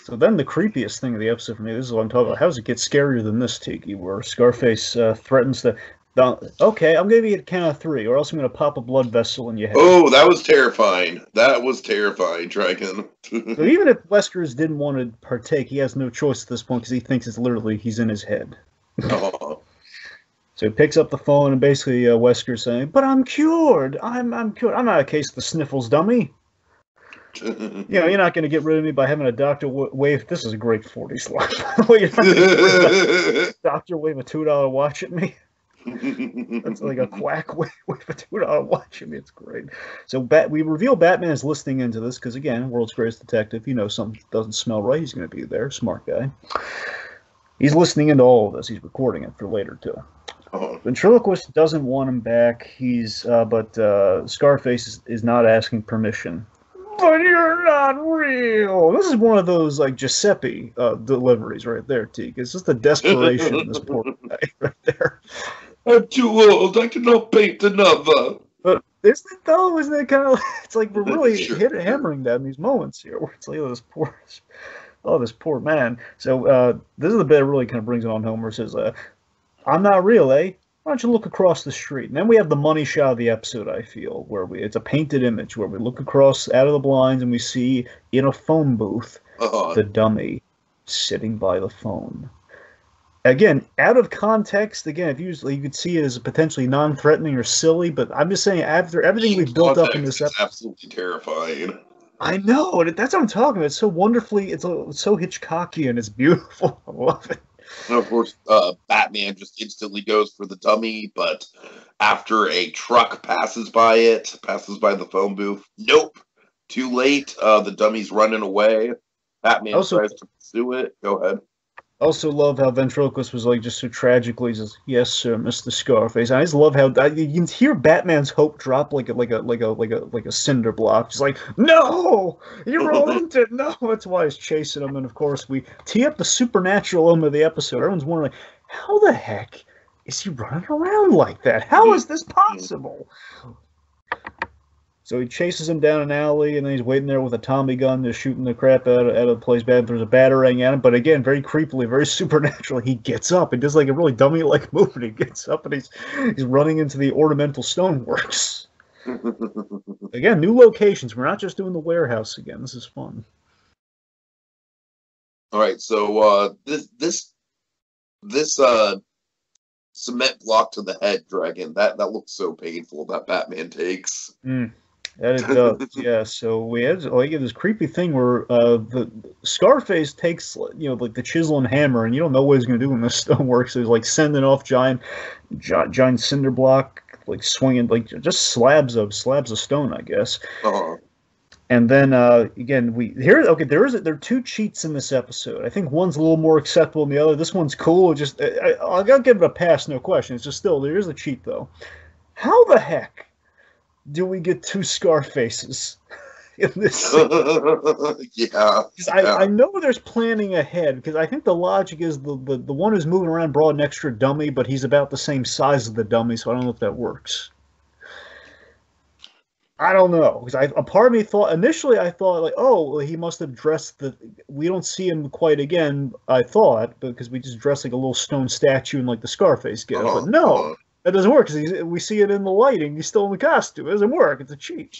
So then the creepiest thing of the episode for me, this is what I'm talking about. How does it get scarier than this, Tiki, where Scarface threatens to... Okay, I'm gonna be at count of 3, or else I'm gonna pop a blood vessel in your head. Oh, that was terrifying. That was terrifying, Dragon. So even if Weskers didn't want to partake, he has no choice at this point because he thinks it's literally he's in his head. Oh. So he picks up the phone and basically Wesker's saying, "But I'm cured. I'm cured. I'm not a case of the sniffles, dummy. You're not going to get rid of me by having a doctor wave. This is a great 40s line. You're not going to get rid of a doctor wave a $2 watch at me." That's like a quack wave a $2 watch at me. It's great. So we reveal Batman is listening into this because, again, world's greatest detective. Something doesn't smell right. He's going to be there. Smart guy. He's listening into all of this. He's recording it for later, too. Ventriloquist doesn't want him back. But Scarface is not asking permission. But you're not real. This is one of those like Giuseppe deliveries right there, Teak. It's just the desperation in this poor guy right there. I'm too old. I cannot paint another. But isn't it though? Isn't it kind of? It's like we're really hammering that in these moments here, where it's like this poor man. So this is the bit that really kind of brings it on home. Where it says, "I'm not real, eh? Why don't you look across the street?" And then we have the money shot of the episode, I feel, where it's a painted image where we look across out of the blinds and we see in a phone booth the dummy sitting by the phone. Again, out of context, if you could see it as potentially non-threatening or silly, but I'm just saying after everything we've built up in this episode, absolutely terrifying. I know, that's what I'm talking about. It's so wonderfully, it's so Hitchcockian, it's beautiful. I love it. And of course, Batman just instantly goes for the dummy, but after a truck passes by the phone booth, nope, too late. The dummy's running away. Batman tries to pursue it. Go ahead. Also love how Ventriloquist was like just so tragically says, "Yes, sir, Mr. Scarface." I just love how you can hear Batman's hope drop like a cinder block. Just like, "No, you ruined it." No, that's why he's chasing him. And of course, we tee up the supernatural element of the episode. Everyone's wondering, how the heck is he running around like that? How is this possible? So he chases him down an alley, and then he's waiting there with a Tommy gun, just shooting the crap out of the place. There's a batarang at him, but again, very creepily, very supernaturally, he gets up and does like a really dummy-like move, and he gets up and he's running into the ornamental stoneworks. Again, new locations. We're not just doing the warehouse again. This is fun. All right, so this cement block to the head, Dragon, that looks so painful that Batman takes. That it does, yeah. So we had this creepy thing where the Scarface takes like the chisel and hammer, and you don't know what he's gonna do when the stone works. So he's like sending off giant cinder block, like swinging like just slabs of stone, I guess. And then again, there are two cheats in this episode. I think one's a little more acceptable than the other. This one's cool. I'll give it a pass, no question. It's just still there's a cheat though. How the heck do we get two Scarfaces in this scene? Yeah. I know there's planning ahead, because I think the logic is the one who's moving around brought an extra dummy, but he's about the same size as the dummy, so I don't know if that works. I don't know, because a part of me thought initially I thought like, oh, well, he must have dressed we don't see him quite again. I thought because we just dressed like a little stone statue in like the Scarface getup, but no. That doesn't work because we see it in the lighting. He's still in the costume. It doesn't work. It's a cheat.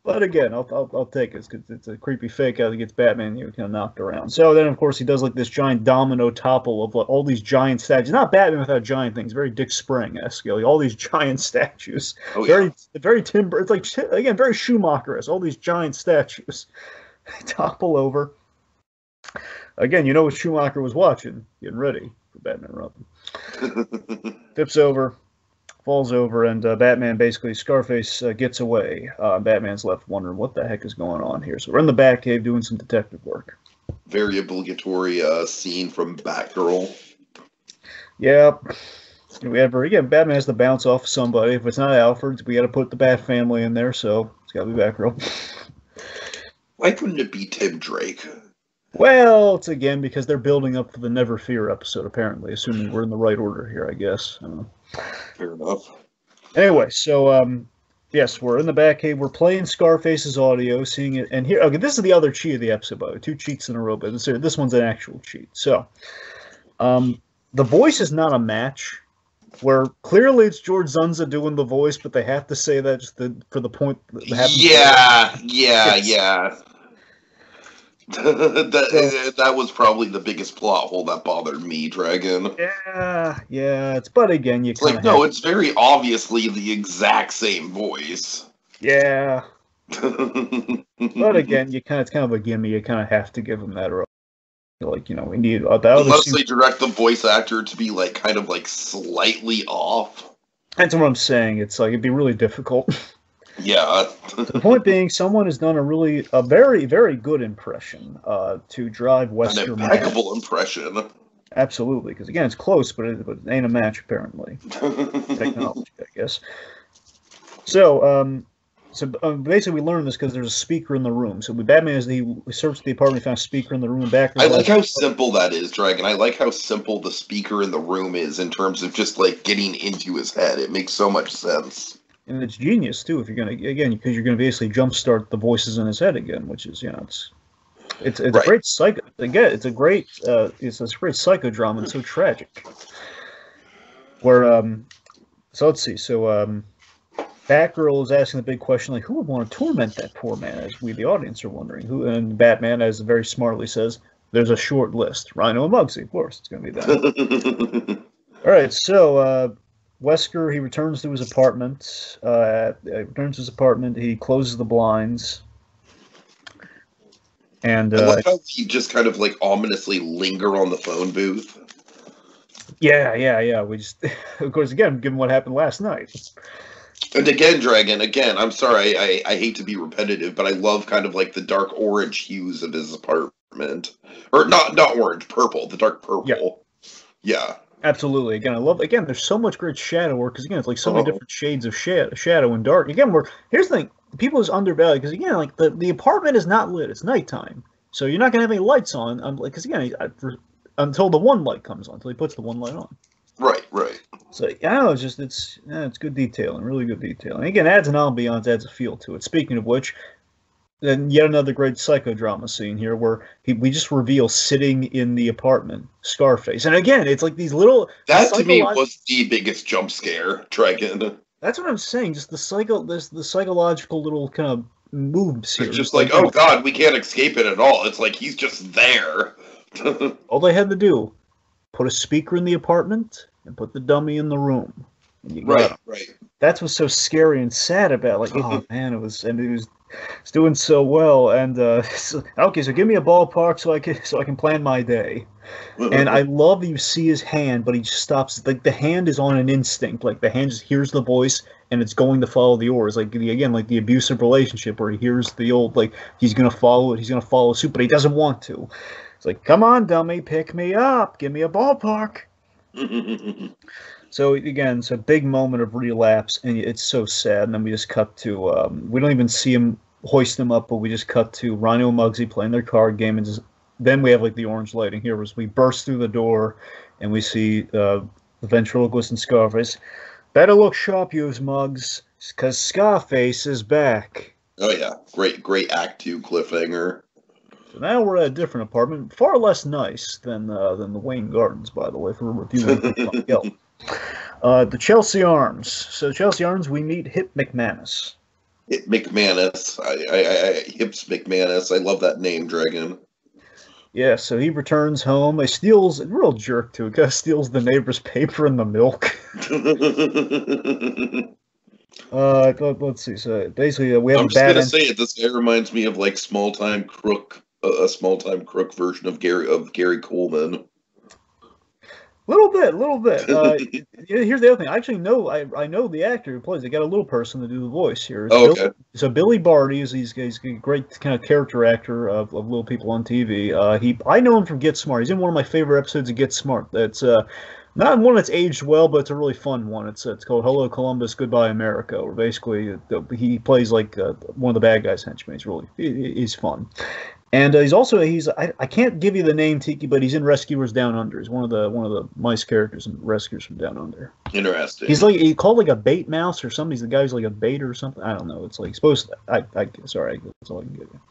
But again, I'll take it because it's a creepy fake out that gets Batman kind of knocked around. So then, of course, he does like this giant domino topple of like, all these giant statues. Not Batman without giant things. Very Dick Spring-esque. Like, all these giant statues. Oh, yeah. Very timber. It's like again very Schumacher-esque. All these giant statues topple over. Again, you know what Schumacher was watching, getting ready for Batman and Robin. Tips over, falls over, and Batman basically, Scarface gets away. Batman's left wondering what the heck is going on here. So we're in the Batcave doing some detective work. Very obligatory scene from Batgirl. Yeah. Batman has to bounce off somebody. If it's not Alfred's, we got to put the Bat family in there, so it's got to be Batgirl. Why couldn't it be Tim Drake? Well, it's again because they're building up for the Never Fear episode, apparently, assuming we're in the right order here, I guess. I don't know. Fair enough. Anyway, so, yes, we're in the Batcave. We're playing Scarface's audio, seeing it. And here, okay, this is the other cheat of the episode, by the way. 2 cheats in a row, but this one's an actual cheat. So, the voice is not a match. where clearly it's George Zunza doing the voice, but they have to say that just for the point that happens. Yeah. that was probably the biggest plot hole that bothered me, Dragon. Yeah. But again, it's like, no, it's very obviously the exact same voice. Yeah. But again, it's kind of a gimme. You kind of have to give them that. Like, we need unless they direct the voice actor to be like kind of like slightly off. That's what I'm saying. It's like it'd be really difficult. Yeah. The point being, someone has done a very, very good impression to drive Wesker. An impeccable impression. Absolutely, because again, it's close, but it ain't a match apparently. Technology, I guess. So, basically, we learned this because there's a speaker in the room. So, Batman, as he searched the apartment, found a speaker in the room. I like how simple that is, Dragon. I like how simple the speaker in the room is in terms of just like getting into his head. It makes so much sense. And it's genius too, if you're gonna because you're gonna basically jumpstart the voices in his head again, which is it's right. A great psycho. Again, it's a great psychodrama and so tragic. Where so let's see. So Batgirl is asking the big question, like, who would want to torment that poor man? As we, the audience, are wondering. Who? And Batman, as very smartly says, there's a short list. Rhino and Muggsy, of course, it's going to be that. All right, so Wesker, he returns to his apartment. He closes the blinds. And I like how he just kind of like ominously linger on the phone booth. Yeah. We just, of course, again, given what happened last night. And again, Dragon, I'm sorry, I hate to be repetitive, but I love kind of like the dark orange hues of his apartment. Or not orange, purple, the dark purple. Yeah. Absolutely. Again, there's so much great shadow work, because again, it's like so many different shades of shadow and dark. Again, here's the thing, people is undervalued, because again, like the apartment is not lit, it's nighttime. So you're not going to have any lights on, because again, until the one light comes on, until he puts the one light on. Right. So I don't know, it's good detailing, really good detailing. Again, adds an ambiance, adds a feel to it. Speaking of which, then yet another great psychodrama scene here where we just reveal sitting in the apartment, Scarface. And again, it's like these little... That to me was the biggest jump scare, Dragon. That's what I'm saying, just the psychological little kind of moves here. It's just like, oh god, we can't escape it at all. It's like he's just there. All they had to do, put a speaker in the apartment and put the dummy in the room. Right. That's what's so scary and sad about. Like, oh man, it was doing so well. And okay, so give me a ballpark so I can plan my day. And I love that you see his hand, but he just stops. Like the hand is on an instinct. Like the hand just hears the voice and it's going to follow the orders. Like like the abusive relationship where he hears the old he's gonna follow it. He's gonna follow suit, but he doesn't want to. It's like, come on, dummy, pick me up, give me a ballpark. So again, it's a big moment of relapse, and it's so sad. And then we just cut to we don't even see him hoist him up, but we just cut to Rhino and Muggsy playing their card game, and then we have like the orange lighting here, as we burst through the door, and we see the ventriloquist and Scarface. Better look sharp, yous Muggs, because Scarface is back. Oh yeah, great Act 2 cliffhanger. So now we're at a different apartment, far less nice than the Wayne Gardens, by the way, for reviewing on Yelp. The Chelsea Arms. So Chelsea Arms, we meet Hip McManus. Hips McManus. I love that name, Dragon. Yeah, so he returns home. He steals, a real jerk too, because steals the neighbor's paper and the milk. Let's see. So basically, we have I'm just gonna say it. This guy reminds me of like small time crook, a small time crook version of Gary Coleman. Little bit. Here's the other thing. I actually know I know the actor who plays. They got a little person to do the voice here. Okay. So Billy Barty he's a great kind of character actor of little people on TV. I know him from Get Smart. He's in one of my favorite episodes of Get Smart. That's not one that's aged well, but it's a really fun one. It's called Hello Columbus, Goodbye America. Where basically he plays like one of the bad guys' henchmen. He's fun. And I can't give you the name, Tiki, but he's in Rescuers Down Under. He's one of the mice characters in Rescuers from Down Under. Interesting. He's called like a bait mouse or something. He's the guy who's like a bait or something. I don't know. It's like supposed to. Sorry, that's all I can give you.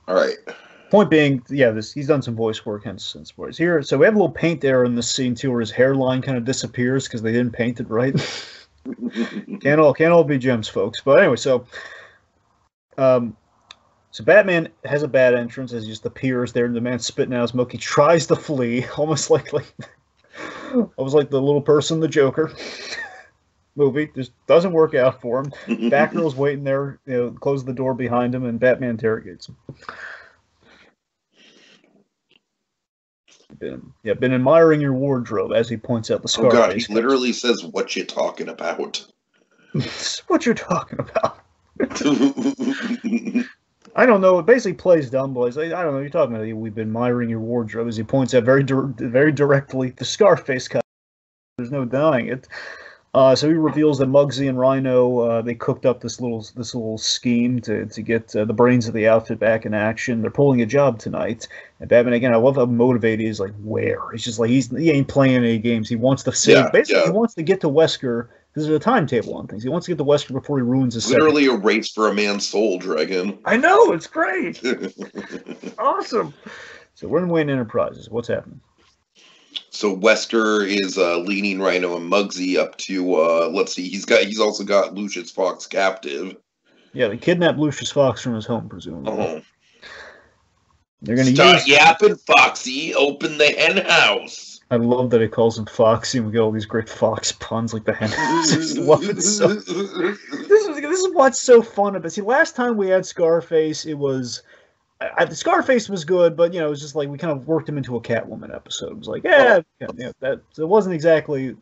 All right. Point being, yeah, he's done some voice work since voice here. So we have a little paint error in this scene too, where his hairline kind of disappears because they didn't paint it right. Can't all be gems, folks. But anyway, um, so Batman has a bad entrance as he just appears there, and the man spitting out his smoke. He tries to flee, almost like the little person, the Joker movie. Just doesn't work out for him. Batgirl's waiting there, close the door behind him, and Batman interrogates him. Been admiring your wardrobe, as he points out the scar. Oh god, he literally says, "What you talking about?" What you're talking about? I don't know. It basically plays dumb, boys. I don't know. You're talking about. We've been admiring your wardrobe, as he points out very directly the Scarface cut. There's no denying it. So he reveals that Muggsy and Rhino they cooked up this little scheme to get the brains of the outfit back in action. They're pulling a job tonight. And Batman, again, I love how motivated he is. Like, where? He's just like he ain't playing any games. He wants to save. He wants to get to Wesker. There's a timetable on things. He wants to get to Wesker before he ruins his. Literally a race for a man's soul, Dragon. I know, it's great. Awesome. So we're in Wayne Enterprises. What's happening? So Wesker is leading Rhino and Muggsy up to let's see, he's also got Lucius Fox captive. Yeah, they kidnapped Lucius Fox from his home, presumably. Oh. They're gonna start yapping, Foxy. Open the hen house. I love that he calls him Foxy, and we get all these great Fox puns like the hen house. I just love it so. This is what's so fun about. See, last time we had Scarface, it was. Scarface was good, but it was just like we kind of worked him into a Catwoman episode. It was like, that it wasn't exactly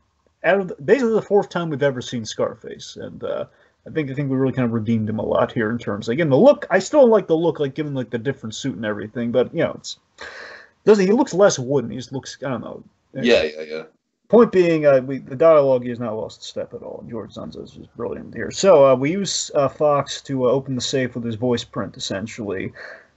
basically the fourth time we've ever seen Scarface, and I think we really kind of redeemed him a lot here in terms of, again, the look. I still like the look, like given like the different suit and everything, but he looks less wooden. He just looks, I don't know. Yeah. Point being, the dialogue is not lost a step at all. George Zanza is just brilliant here. So we use Fox to open the safe with his voice print, essentially,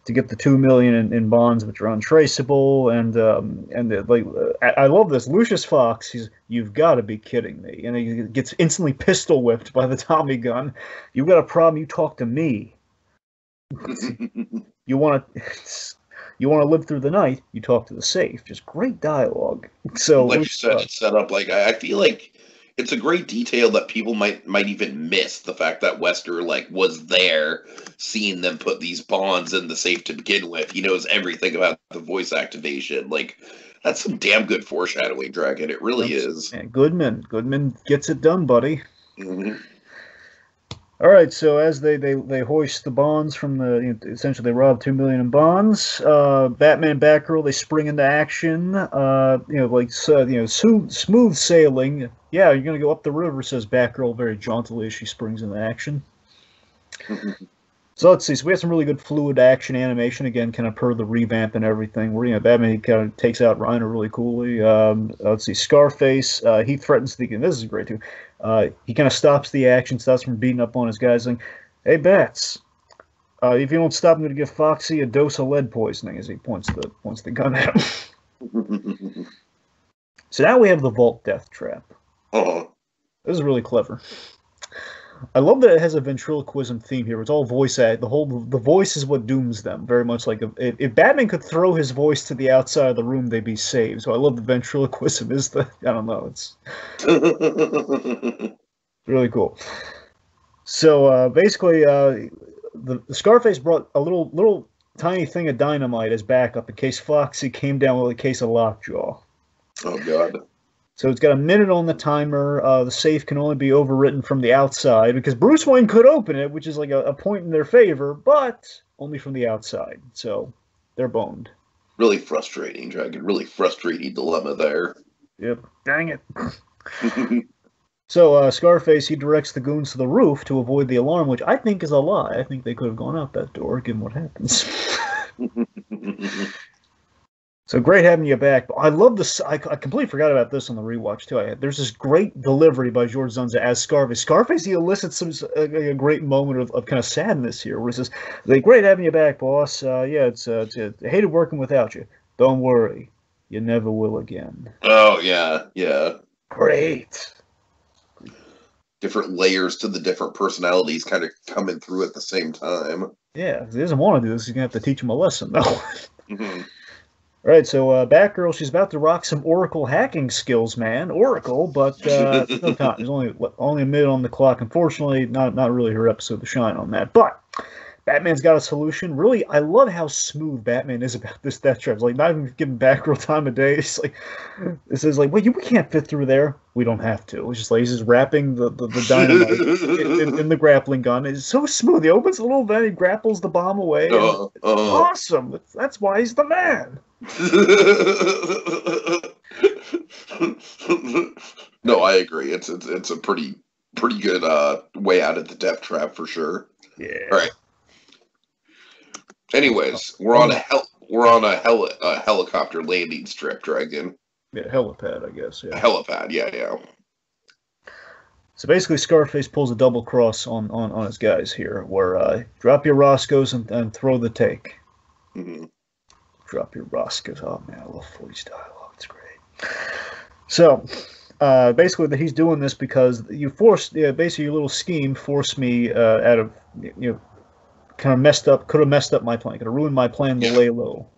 to get the $2 million in bonds, which are untraceable. And I love this. Lucius Fox, you've got to be kidding me. And he gets instantly pistol whipped by the Tommy gun. You've got a problem, you talk to me. You want to live through the night, you talk to the safe. Just great dialogue. So, like you said, it's set up like I feel like it's a great detail that people might even miss, the fact that Wesker was there, seeing them put these bonds in the safe to begin with. He knows everything about the voice activation. That's some damn good foreshadowing, Dragon. It really is. Man, Goodman gets it done, buddy. Mm-hmm. All right, so as they hoist the bonds from essentially they rob $2 million in bonds. Batman, Batgirl, they spring into action. Smooth sailing. Yeah, you're gonna go up the river, says Batgirl very jauntily as she springs into action. So let's see. So we have some really good fluid action animation again, kind of per the revamp and everything. Where Batman kind of takes out Rhino really coolly. Let's see. Scarface. He threatens the. This is great too. He kind of stops the action, stops from beating up on his guys, saying, "Hey, Bats, if you don't stop, I'm going to give Foxy a dose of lead poisoning." As he points the gun at him. So now we have the Vault Death Trap. Uh-huh. This is really clever. I love that it has a ventriloquism theme here. It's all voice act. The voice is what dooms them. Very much like if Batman could throw his voice to the outside of the room, they'd be saved. So I love the ventriloquism. I don't know. It's really cool. So basically, the Scarface brought a little tiny thing of dynamite as backup in case Foxy came down with a case of lockjaw. Oh God. So it's got a minute on the timer. The safe can only be overwritten from the outside because Bruce Wayne could open it, which is like a point in their favor, but only from the outside. So they're boned. Really frustrating, Dragon. Really frustrating dilemma there. Yep. Dang it. So Scarface, he directs the goons to the roof to avoid the alarm, which I think is a lie. I think they could have gone out that door, given what happens. So great having you back. I love this. I completely forgot about this on the rewatch too. There's this great delivery by George Zanza as Scarface. Scarface, he elicits a great moment of kind of sadness here, where he says, "Great having you back, boss. It's I hated working without you. Don't worry, you never will again." Oh yeah. Great. Different layers to the different personalities kind of coming through at the same time. Yeah, 'cause he doesn't want to do this. He's going to have to teach him a lesson, though. Hmm. All right, so Batgirl, she's about to rock some Oracle hacking skills, man. Oracle, but there's no time. There's only a minute on the clock. Unfortunately, not really her episode to shine on that. But Batman's got a solution. Really, I love how smooth Batman is about this death trap. It's like not even giving Batgirl time of day. It's like it says like, wait, we can't fit through there. We don't have to. It's just like he's just wrapping the dynamite in the grappling gun. It's so smooth. He opens a little vent, he grapples the bomb away. It's awesome. That's why he's the man. No, I agree. It's a pretty good way out of the death trap for sure. Yeah. All right. Anyways, we're on a helicopter landing strip, Dragon. Yeah, helipad, I guess. Yeah. A helipad, yeah. So basically, Scarface pulls a double cross on his guys here, where drop your Roscoes and throw the take. Mm-hmm. Drop your Roscoes. Oh man, I love 40s dialogue. It's great. So basically, he's doing this because you forced, basically your little scheme forced me out of, kind of could have messed up my plan, could have ruined my plan to lay low.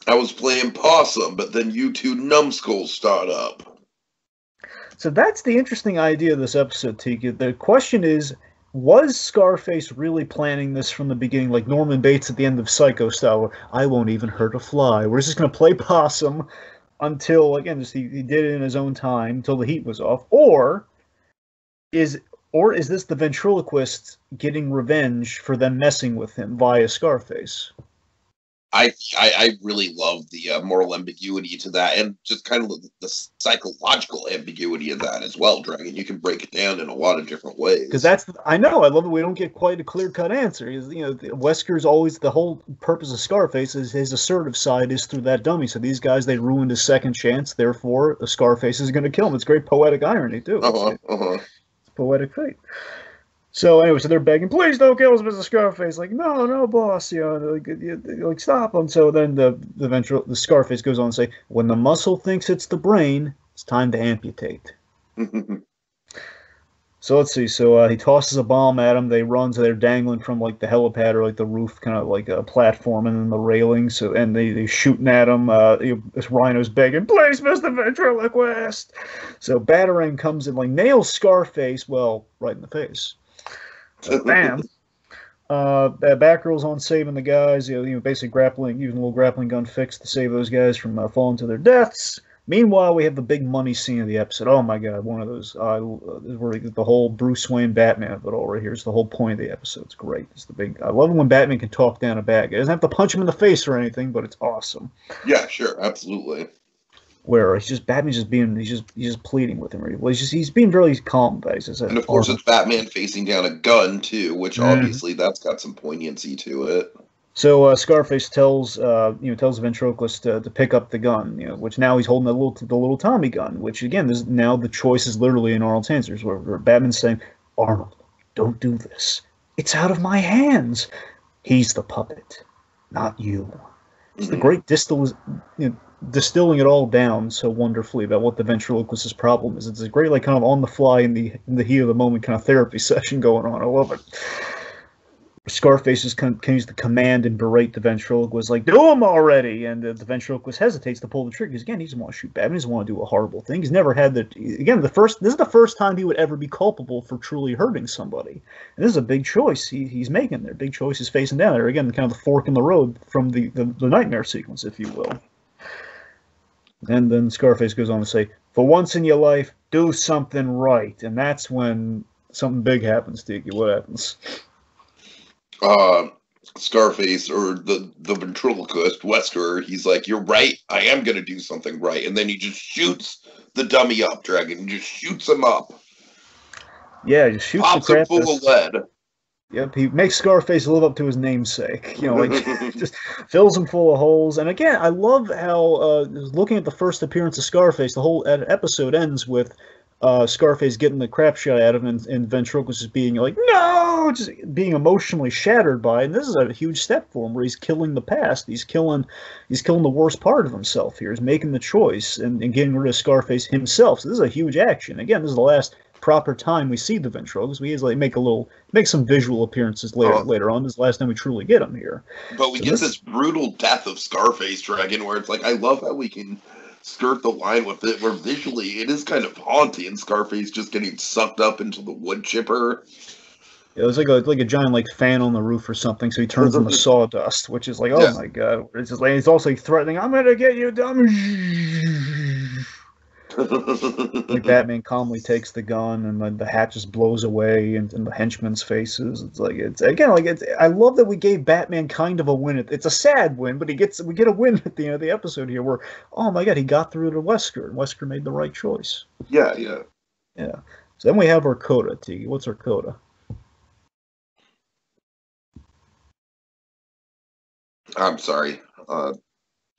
I was playing possum, but then you two numbskulls start up. So that's the interesting idea of this episode, Tiki. The question is, was Scarface really planning this from the beginning, like Norman Bates at the end of Psycho style, where I won't even hurt a fly? We're just going to play possum until, again, he did it in his own time, until the heat was off? Or is this the ventriloquist getting revenge for them messing with him via Scarface? I really love the moral ambiguity to that, and just kind of the psychological ambiguity of that as well, Dragon. You can break it down in a lot of different ways. Because I know, I love that we don't get quite a clear-cut answer. Wesker's always, the whole purpose of Scarface is his assertive side is through that dummy. So these guys, they ruined his second chance, therefore the Scarface is going to kill him. It's great poetic irony, too. It's poetic fate. So anyway, so they're begging, please don't kill us, Mr. Scarface. Like, no, boss, like stop him. So then the Scarface goes on to say, when the muscle thinks it's the brain, it's time to amputate. So let's see. So he tosses a bomb at him. They run, so they're dangling from like the helipad or like the roof, kind of like a platform, and then the railing. So and they shooting at him. This Rhino's begging, please, Mr. Ventriloquist. So Batarang comes in, like nails Scarface, well, right in the face. Bam. Batgirl's on saving the guys, basically grappling, using a little grappling gun fix to save those guys from falling to their deaths. Meanwhile, we have the big money scene of the episode. Oh my god, one of those, where the whole Bruce Wayne Batman of it all right here. It's the whole point of the episode. It's great. I love it when Batman can talk down a bad guy. He doesn't have to punch him in the face or anything, but it's awesome. Yeah, sure, absolutely. Where Batman's just being, he's just pleading with him. Well, he's being really calm about it. And of course, it's Batman facing down a gun too, which obviously that's got some poignancy to it. So Scarface tells the ventriloquist to pick up the gun, which now he's holding the little Tommy gun. Which again, now the choice is literally in Arnold's hands. Where Batman's saying, "Arnold, don't do this. It's out of my hands. He's the puppet, not you." It's the great distilling it all down so wonderfully about what the ventriloquist's problem is. It's a great, like, kind of on the fly in the heat of the moment kind of therapy session going on. I love it. Scarface just continues to command and berate the ventriloquist, like, do him already! And the ventriloquist hesitates to pull the trigger, because again, he doesn't want to shoot Batman, he doesn't want to do a horrible thing. He's never had this is the first time he would ever be culpable for truly hurting somebody. And this is a big choice he's making there. Big choice he's facing down there. Again, kind of the fork in the road from the nightmare sequence, if you will. And then Scarface goes on to say, for once in your life, do something right. And that's when something big happens, Tiki. What happens? Scarface, or the ventriloquist, Wesker, he's like, you're right, I am going to do something right. And then he just shoots the dummy up, Dragon. He just shoots him up. Yeah, he just shoots Pops the crap him full of lead. Yep, he makes Scarface live up to his namesake. Just fills him full of holes. And again, I love how, looking at the first appearance of Scarface, the whole episode ends with Scarface getting the crap shot out of him, and ventriloquist just being like, no! Just being emotionally shattered by it. And this is a huge step for him, where he's killing the past. He's killing the worst part of himself here. He's making the choice and getting rid of Scarface himself. So this is a huge action. Again, this is the last proper time we see the ventriloquist. We easily make some visual appearances later on. This is the last time we truly get him here. But we get this brutal death of Scarface Dragon, where it's like, I love how we can skirt the line with it, where visually it is kind of haunting. Scarface just getting sucked up into the wood chipper. It was like a giant fan on the roof or something, so he turns into sawdust, which is like, oh my god. It's just he's also threatening, I'm gonna get you, dumb. Batman calmly takes the gun, and the hat just blows away in the henchmen's faces. I love that we gave Batman kind of a win. It's a sad win, but we get a win at the end of the episode here, where, oh my god, he got through to Wesker, and Wesker made the right choice. Yeah. So then we have our coda, Tiki. What's our coda? I'm sorry. Can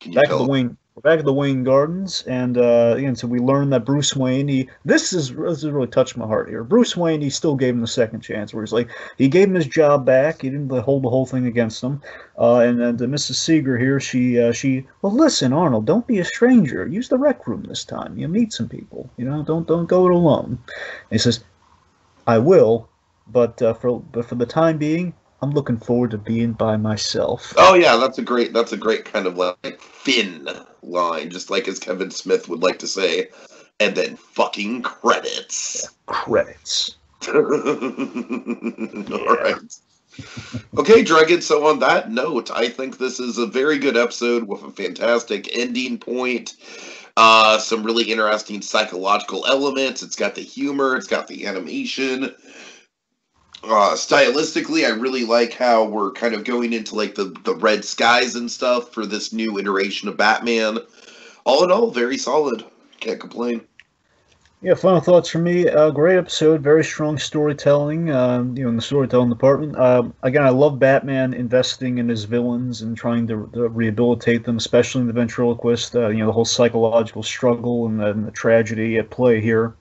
you back at the Wayne? We're back at the Wayne Gardens, and so we learn that Bruce Wayne. This is really touched my heart here. Bruce Wayne, he still gave him the second chance, where he gave him his job back. He didn't hold the whole thing against him. And Mrs. Seeger here, she well, listen, Arnold, don't be a stranger. Use the rec room this time. You meet some people. Don't go it alone. And he says, I will, but for the time being, I'm looking forward to being by myself. Oh yeah, that's a great kind of Finn line, just like as Kevin Smith would like to say, and then fucking credits. Yeah, credits. All right. Okay, Dragon. So on that note, I think this is a very good episode with a fantastic ending point. Some really interesting psychological elements. It's got the humor. It's got the animation. Stylistically, I really like how we're kind of going into the red skies and stuff for this new iteration of Batman. All in all, very solid. Can't complain. Yeah, final thoughts from me. Great episode, very strong storytelling. In the storytelling department. Again, I love Batman investing in his villains and trying to rehabilitate them, especially in the ventriloquist. The whole psychological struggle and the tragedy at play here.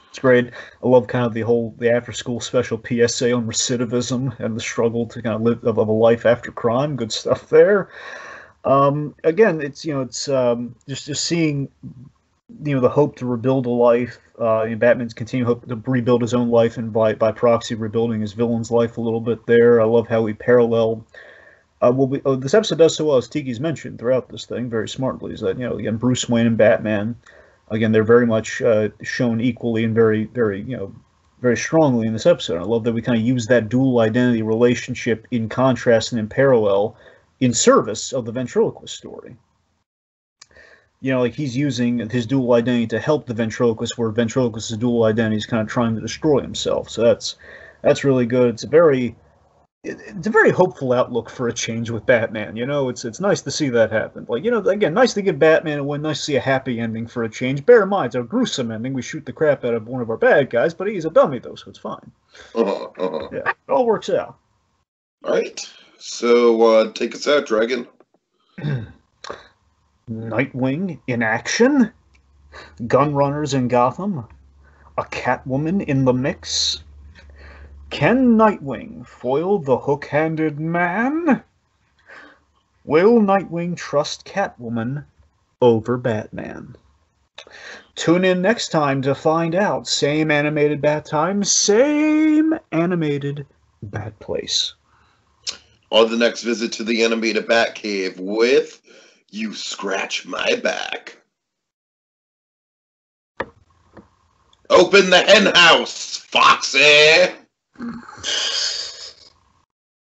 It's great. I love kind of the after-school special PSA on recidivism and the struggle to kind of live of a life after crime. Good stuff there. Again, it's just seeing the hope to rebuild a life. Batman's continued hope to rebuild his own life, and by proxy rebuilding his villain's life a little bit there. I love how we parallel. This episode does so well, as Tiki's mentioned throughout this thing very smartly, is that again, Bruce Wayne and Batman. Again, they're very much shown equally and very, very, very strongly in this episode. I love that we kind of use that dual identity relationship in contrast and in parallel in service of the ventriloquist story. He's using his dual identity to help the ventriloquist, where ventriloquist's dual identity is kind of trying to destroy himself. So that's really good. It's a very hopeful outlook for a change with Batman. It's nice to see that happen. Again, nice to give Batman a win. Nice to see a happy ending for a change. Bear in mind, it's a gruesome ending. We shoot the crap out of one of our bad guys, but he's a dummy though, so it's fine. Yeah, it all works out. All right. So take us out, Dragon. Nightwing in action. Gun runners in Gotham. A Catwoman in the mix. Can Nightwing foil the hook-handed man? Will Nightwing trust Catwoman over Batman? Tune in next time to find out. Same animated bat time, same animated bat place. On the next visit to the animated Batcave with You Scratch My Back. Open the hen house, Foxy!